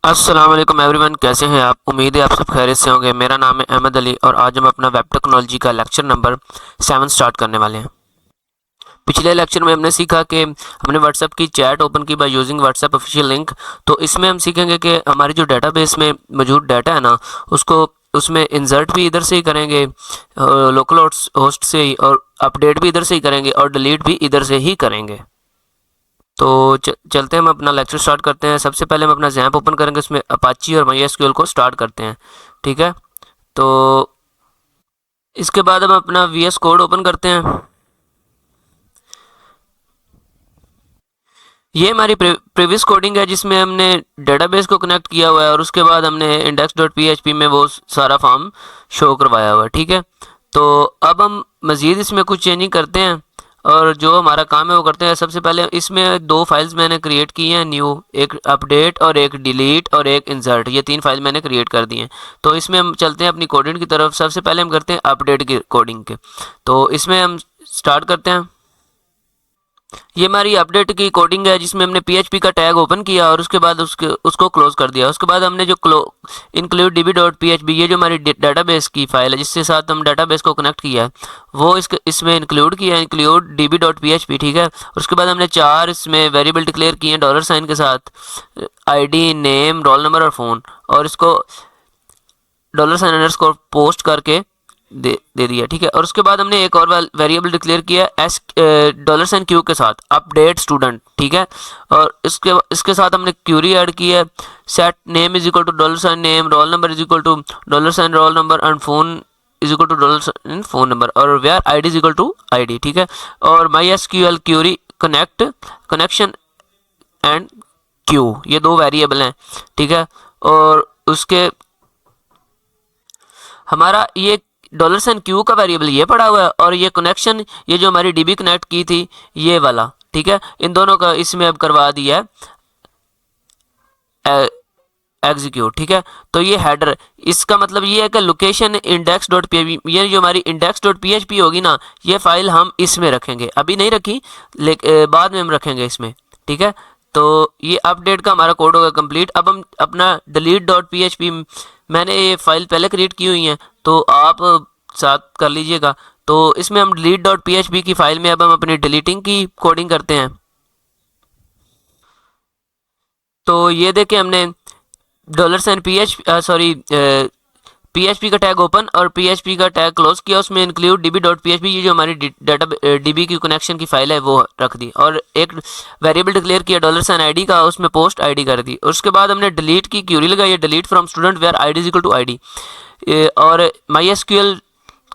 अस्सलाम वालेकुम एवरीवन, कैसे हैं आप। उम्मीद है आप सब खैरियत से होंगे। मेरा नाम है अहमद अली और आज हम अपना वेब टेक्नोलॉजी का लेक्चर नंबर 7 स्टार्ट करने वाले हैं। पिछले लेक्चर में हमने सीखा कि हमने व्हाट्सएप की चैट ओपन की by using WhatsApp official link. तो इसमें हम सीखेंगे कि हमारी जो डेटाबेस में मौजूद डाटा है ना, उसको उसमें इंसर्ट भी इधर से ही करेंगे, लोकल होस्ट से ही, और अपडेट भी इधर से ही करेंगे और डिलीट भी इधर से ही करेंगे। तो चलते हैं, हम अपना लेक्चर स्टार्ट करते हैं। सबसे पहले हम अपना जैम्प ओपन करेंगे, उसमें अपाची और माई को स्टार्ट करते हैं। ठीक है, तो इसके बाद हम अपना वीएस कोड ओपन करते हैं। ये हमारी प्रीवियस कोडिंग है जिसमें हमने डेटाबेस को कनेक्ट किया हुआ है और उसके बाद हमने index.php में वो सारा फॉर्म शो करवाया हुआ है। ठीक है, तो अब हम मज़ीद इसमें कुछ चेंजिंग करते हैं और जो हमारा काम है वो करते हैं। सबसे पहले इसमें दो फाइल्स मैंने क्रिएट की हैं न्यू, एक अपडेट और एक डिलीट और एक इंसर्ट। ये तीन फाइल मैंने क्रिएट कर दी हैं। तो इसमें हम चलते हैं अपनी कोडिंग की तरफ। सबसे पहले हम करते हैं अपडेट की कोडिंग के। तो इसमें हम स्टार्ट करते हैं। ये हमारी अपडेट की कोडिंग है जिसमें हमने PHP का टैग ओपन किया और उसके बाद उसको क्लोज कर दिया। उसके बाद हमने जो इंक्लूड db.php, ये जो हमारी डेटाबेस की फाइल है जिसके साथ हम डेटाबेस को कनेक्ट किया है, वो इसमें इंक्लूड किया, इंक्लूड db.php। ठीक है, उसके बाद हमने चार इसमें वेरिएबल डिक्लेयर किए हैं $साइन के साथ, ID, नेम, रोल नंबर और फ़ोन, और इसको $साइन अंडरस्कोर पोस्ट करके दे दिया। ठीक है, और उसके बाद हमने एक और वेरिएबल डिक्लेयर किया $Q के साथ, अपडेट स्टूडेंट। ठीक है, और इसके साथ हमने क्यूरी ऐड की है, set name is equal to $sign name, roll number is equal to $sign roll number and phone is equal to $sign phone number, और where ID is equal to ID। ठीक है, और MySQL query connection and Q, ये दो variable हैं। ठीक है, और उसके हमारा ये $Q का वेरिएबल ये पड़ा हुआ है और ये कनेक्शन, ये जो हमारी DB कनेक्ट की थी ये वाला। ठीक है, इन दोनों का इसमें अब करवा दिया है एग्जीक्यूट। ठीक है, तो ये हेडर, इसका मतलब ये है कि लोकेशन index.php, ये जो हमारी index.php होगी ना, ये फाइल हम इसमें रखेंगे। अभी नहीं रखी, लेकिन बाद में हम रखेंगे इसमें। ठीक है, तो ये अपडेट का हमारा कोड होगा कंप्लीट। अब हम अपना delete.php, मैंने ये फाइल पहले क्रिएट की हुई है तो आप साथ कर लीजिएगा। तो इसमें हम delete.php की फाइल में अब हम अपनी डिलीटिंग की कोडिंग करते हैं। तो ये देखें, हमने PHP का टैग ओपन और PHP का टैग क्लोज किया, उसमें इंक्लूड db.php, ये जो हमारी डाटा DB की कनेक्शन की फाइल है वो रख दी, और एक वेरिएबल डिक्लेयर किया $ID का, उसमें पोस्ट ID कर दी। उसके बाद हमने डिलीट की क्यूरी लगाई, delete from student where ID is equal to ID, और MySQL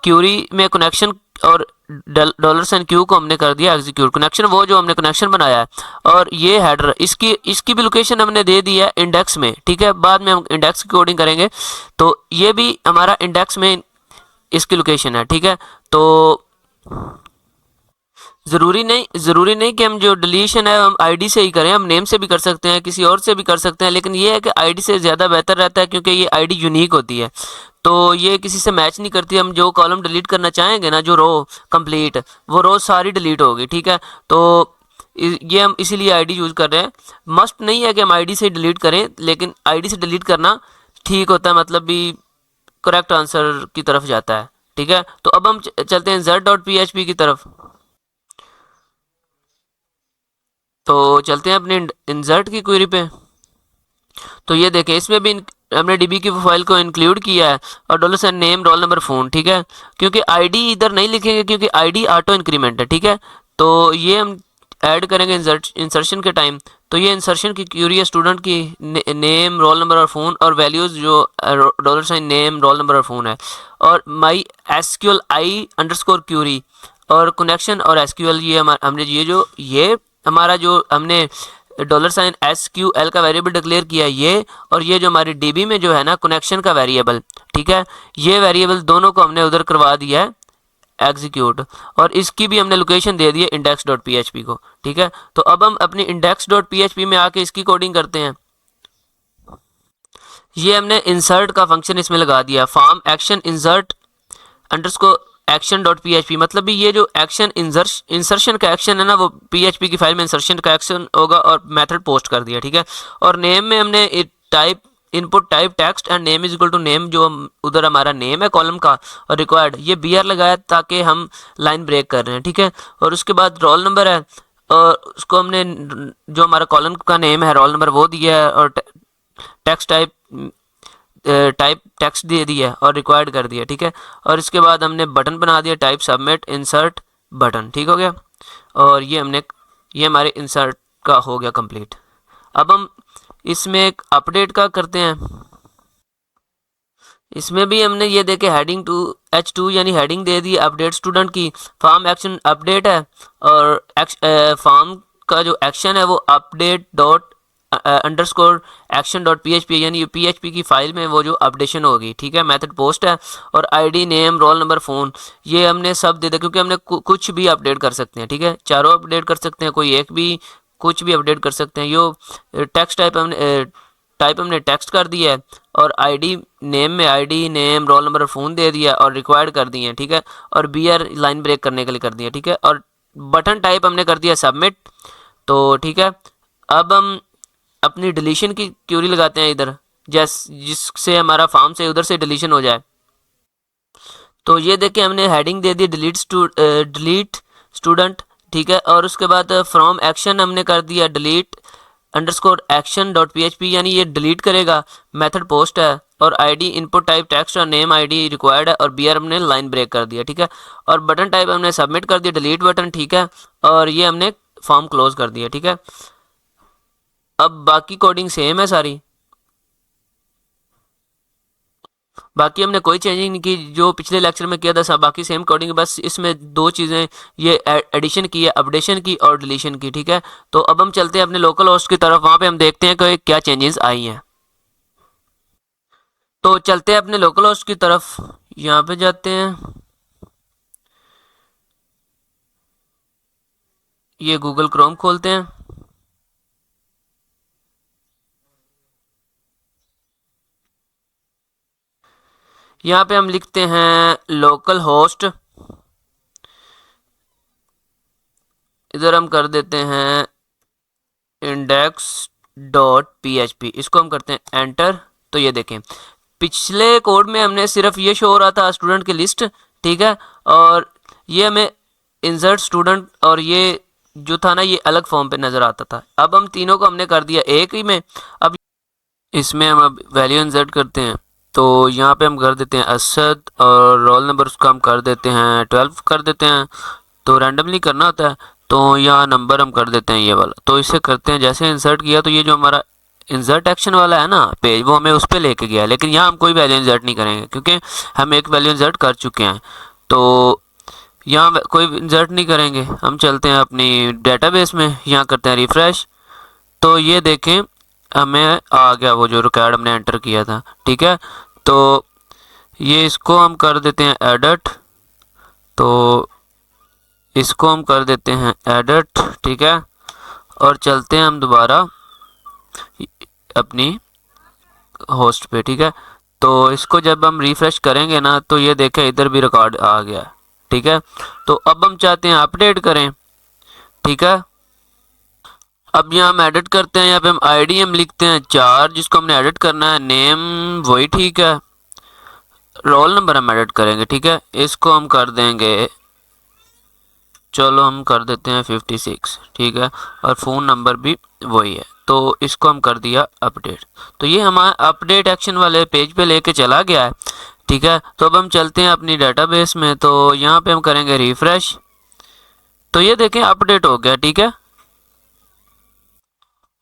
क्यूरी में कनेक्शन और $Q को हमने कर दिया एग्जीक्यूट। कनेक्शन वो जो हमने कनेक्शन बनाया है, और ये हेडर, इसकी भी लोकेशन हमने दे दी है इंडेक्स में। ठीक है, बाद में हम इंडेक्स की कोडिंग करेंगे, तो ये भी हमारा इंडेक्स में इसकी लोकेशन है। ठीक है, तो ज़रूरी नहीं कि हम जो डिलीशन है हम ID से ही करें, हम नेम से भी कर सकते हैं, किसी और से भी कर सकते हैं, लेकिन ये है कि ID से ज़्यादा बेहतर रहता है क्योंकि ये ID यूनिक होती है, तो ये किसी से मैच नहीं करती। हम जो कॉलम डिलीट करना चाहेंगे ना, जो रो कंप्लीट, वो रो सारी डिलीट होगी। ठीक है, तो ये हम इसीलिए ID यूज़ कर रहे हैं। मस्ट नहीं है कि हम ID से डिलीट करें, लेकिन ID से डिलीट करना ठीक होता है, मतलब भी करेक्ट आंसर की तरफ जाता है। ठीक है, तो अब हम चलते हैं z.php की तरफ। तो चलते हैं अपने इंसर्ट की क्वेरी पे। तो ये देखें, इसमें भी हमने DB की फाइल को इंक्लूड किया है और $sign name, roll number, phone. ठीक है, क्योंकि ID इधर नहीं लिखेंगे क्योंकि ID ऑटो इंक्रीमेंट है। ठीक है, तो ये हम ऐड करेंगे इंसर्शन के टाइम। तो ये इंसर्शन की क्यूरी है स्टूडेंट की, नेम, रोल नंबर और फ़ोन, और वैल्यूज़ जो $साइन नेम, रोल नंबर और फ़ोन है, और MySQL I अंडरस्कोर क्यूरी, और कनेक्शन और SQL, ये हमने ये हमारा जो हमने $साइन SQL का वेरिएबल डिक्लेयर किया ये, और ये जो हमारी DB में जो है ना कनेक्शन का वेरिएबल। ठीक है, ये वेरिएबल दोनों को हमने उधर करवा दिया है एग्जीक्यूट, और इसकी भी हमने लोकेशन दे दी है index.php को। ठीक है, तो अब हम अपनी index.php में आके इसकी कोडिंग करते हैं। ये हमने इंसर्ट का फंक्शन इसमें लगा दिया, form action insert underscore action.php, मतलब भी ये जो एक्शन इंसर्शन का एक्शन है ना, वो PHP की फाइल में इंसर्शन का एक्शन होगा और मेथड पोस्ट कर दिया। ठीक है, और नेम में हमने type input type text and name is equal to name, जो उधर हमारा नेम है कॉलम का, और रिक्वायर्ड ये बी आर लगाया ताकि हम लाइन ब्रेक कर रहे हैं, ठीक है। और उसके बाद रोल नंबर है, और उसको हमने जो हमारा कॉलम का नेम है रोल नंबर वो दिया है, और टेक्स्ट टाइप टेक्स्ट दे दिया है और रिक्वायर्ड कर दिया, ठीक है। और इसके बाद हमने बटन बना दिया टाइप सबमिट इंसर्ट बटन, ठीक हो गया। और ये हमारे इंसर्ट का हो गया कंप्लीट। अब हम इसमें एक अपडेट का करते हैं। इसमें भी हमने ये देखे हेडिंग टू H2 यानी heading they the update student की, फॉर्म एक्शन अपडेट है, और फॉर्म का जो एक्शन है वो update dot underscore action dot PHP यानी PHP की फाइल में वो जो अपडेशन होगी, ठीक है। मेथड पोस्ट है, और ID name roll number phone ये हमने सब दे दिया क्योंकि हमने कुछ भी अपडेट कर सकते हैं, ठीक है। चारों अपडेट कर सकते हैं, कोई एक भी कुछ भी अपडेट कर सकते हैं। यो टेक्स्ट टाइप हमने टेक्स्ट कर दिया है, और आईडी नेम में ID name roll number phone दे दिया और रिक्वायर्ड कर दिए हैं, ठीक है। और BR लाइन ब्रेक करने के लिए कर दिया, ठीक है। और बटन टाइप हमने कर दिया सबमिट, तो ठीक है। अब हम अपनी डिलीशन की क्यूरी लगाते हैं इधर, जिससे हमारा फॉर्म से उधर से डिलीशन हो जाए। तो ये देखिए हमने हेडिंग दे दी डिलीट स्टूडेंट, ठीक है। और उसके बाद फ्रॉम एक्शन हमने कर दिया delete underscore action dot PHP यानी ये डिलीट करेगा। मेथड पोस्ट है, और आईडी इनपुट टाइप टेक्स्ट और नेम आईडी रिक्वायर्ड है, और BR हमने लाइन ब्रेक कर दिया, ठीक है। और बटन टाइप हमने सबमिट कर दिया डिलीट बटन, ठीक है। और ये हमने फॉर्म क्लोज कर दिया, ठीक है। अब बाकी कोडिंग सेम है सारी, बाकी हमने कोई चेंजिंग नहीं की, जो पिछले लेक्चर में किया था सब बाकी सेम कोडिंग, बस इसमें दो चीज़ें ये एडिशन की है, अपडेशन की और डिलीशन की, ठीक है। तो अब हम चलते हैं अपने लोकल होस्ट की तरफ, वहाँ पे हम देखते हैं कि क्या चेंजेस आई हैं। तो चलते हैं अपने लोकल होस्ट की तरफ, यहाँ पे जाते हैं, ये गूगल क्रोम खोलते हैं। यहाँ पे हम लिखते हैं लोकल होस्ट, इधर हम कर देते हैं index.php, इसको हम करते हैं एंटर। तो ये देखें पिछले कोड में हमने सिर्फ ये शो हो रहा था स्टूडेंट की लिस्ट, ठीक है। और ये हमें इंसर्ट स्टूडेंट और ये जो था ना ये अलग फॉर्म पे नज़र आता था। अब हम तीनों को हमने कर दिया एक ही में। अब इसमें हम अब वैल्यू इंसर्ट करते हैं, तो यहाँ पे हम कर देते हैं असद, और रोल नंबर उसका हम कर देते हैं 12 कर देते हैं, तो रैंडमली करना होता है। तो यहाँ नंबर हम कर देते हैं ये वाला। तो इसे करते हैं, जैसे इंसर्ट किया तो ये जो हमारा इंसर्ट एक्शन वाला है ना पेज, वो हमें उस पर लेके गया, लेकिन यहाँ हम कोई वैल्यू इंसर्ट नहीं करेंगे क्योंकि हम एक वैल्यू इंसर्ट कर चुके हैं। तो यहाँ कोई इंसर्ट नहीं करेंगे, हम चलते हैं अपनी डेटाबेस में, यहाँ करते हैं रिफ़्रेश। तो ये देखें हमें आ गया वो जो रिकॉर्ड हमने एंटर किया था, ठीक है। तो ये इसको हम कर देते हैं एडिट, तो इसको हम कर देते हैं एडिट, ठीक है। और चलते हैं हम दोबारा अपनी होस्ट पे, ठीक है। तो इसको जब हम रिफ़्रेश करेंगे ना तो ये देखें इधर भी रिकॉर्ड आ गया, ठीक है। तो अब हम चाहते हैं अपडेट करें, ठीक है। अब यहाँ हम एडिट करते हैं, यहाँ पे हम आईडी हम लिखते हैं 4 जिसको हमने एडिट करना है, नेम वही, ठीक है। रोल नंबर हम एडिट करेंगे, ठीक है। इसको हम कर देंगे, चलो हम कर देते हैं 56, ठीक है। और फ़ोन नंबर भी वही है, तो इसको हम कर दिया अपडेट। तो ये हमारा अपडेट एक्शन वाले पेज पे लेके चला गया है, ठीक है। तो अब हम चलते हैं अपनी डेटाबेस में, तो यहाँ पे हम करेंगे रिफ़्रेश, तो ये देखें अपडेट हो गया, ठीक है।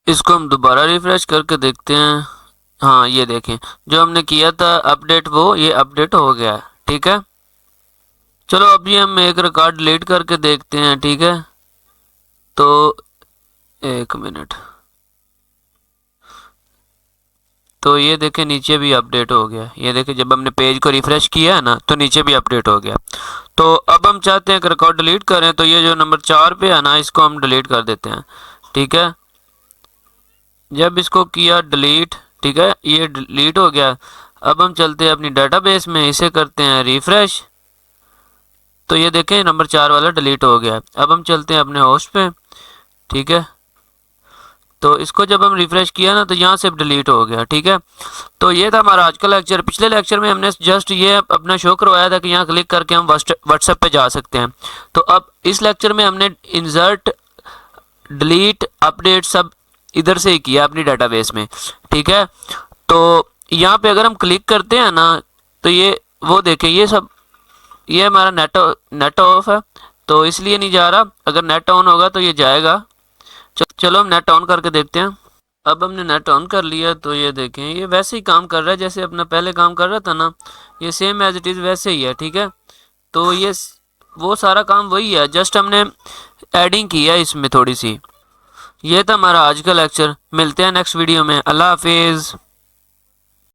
इसको हम दोबारा रिफ़्रेश करके देखते हैं, हाँ ये देखें जो हमने किया था अपडेट वो ये अपडेट हो गया, ठीक है। चलो अभी हम एक रिकॉर्ड डिलीट करके देखते हैं, ठीक है। तो एक मिनट, तो ये देखें नीचे भी अपडेट हो गया, ये देखें जब हमने पेज को रिफ़्रेश किया है ना तो नीचे भी अपडेट हो गया। तो अब हम चाहते हैं कि रिकॉर्ड डिलीट करें, तो ये जो नंबर 4 पे है ना इसको हम डिलीट कर देते हैं, ठीक है। जब इसको किया डिलीट, ठीक है, ये डिलीट हो गया। अब हम चलते हैं अपनी डेटाबेस में, इसे करते हैं रिफ़्रेश, तो ये देखें नंबर 4 वाला डिलीट हो गया। अब हम चलते हैं अपने होस्ट पे, ठीक है। तो इसको जब हम रिफ़्रेश किया ना तो यहाँ से डिलीट हो गया, ठीक है। तो ये था हमारा आज का लेक्चर। पिछले लेक्चर में हमने जस्ट ये अपना शो करवाया था कि यहाँ क्लिक करके हम व्हाट्सएप पे जा सकते हैं। तो अब इस लेक्चर में हमने इंसर्ट, डिलीट, अपडेट सब इधर से ही किया अपनी डेटाबेस में, ठीक है। तो यहाँ पे अगर हम क्लिक करते हैं ना तो ये वो देखें, ये सब ये हमारा नेट ऑफ है तो इसलिए नहीं जा रहा। अगर नेट ऑन होगा तो ये जाएगा। चलो हम नेट ऑन करके देखते हैं। अब हमने नेट ऑन कर लिया तो ये देखें ये वैसे ही काम कर रहा है जैसे अपना पहले काम कर रहा था ना, ये सेम एज इट इज़ वैसे ही है, ठीक है। तो ये वो सारा काम वही है, जस्ट हमने एडिंग की है इसमें थोड़ी सी। ये था हमारा आज का लेक्चर। मिलते हैं नेक्स्ट वीडियो में। अल्लाह हाफिज़।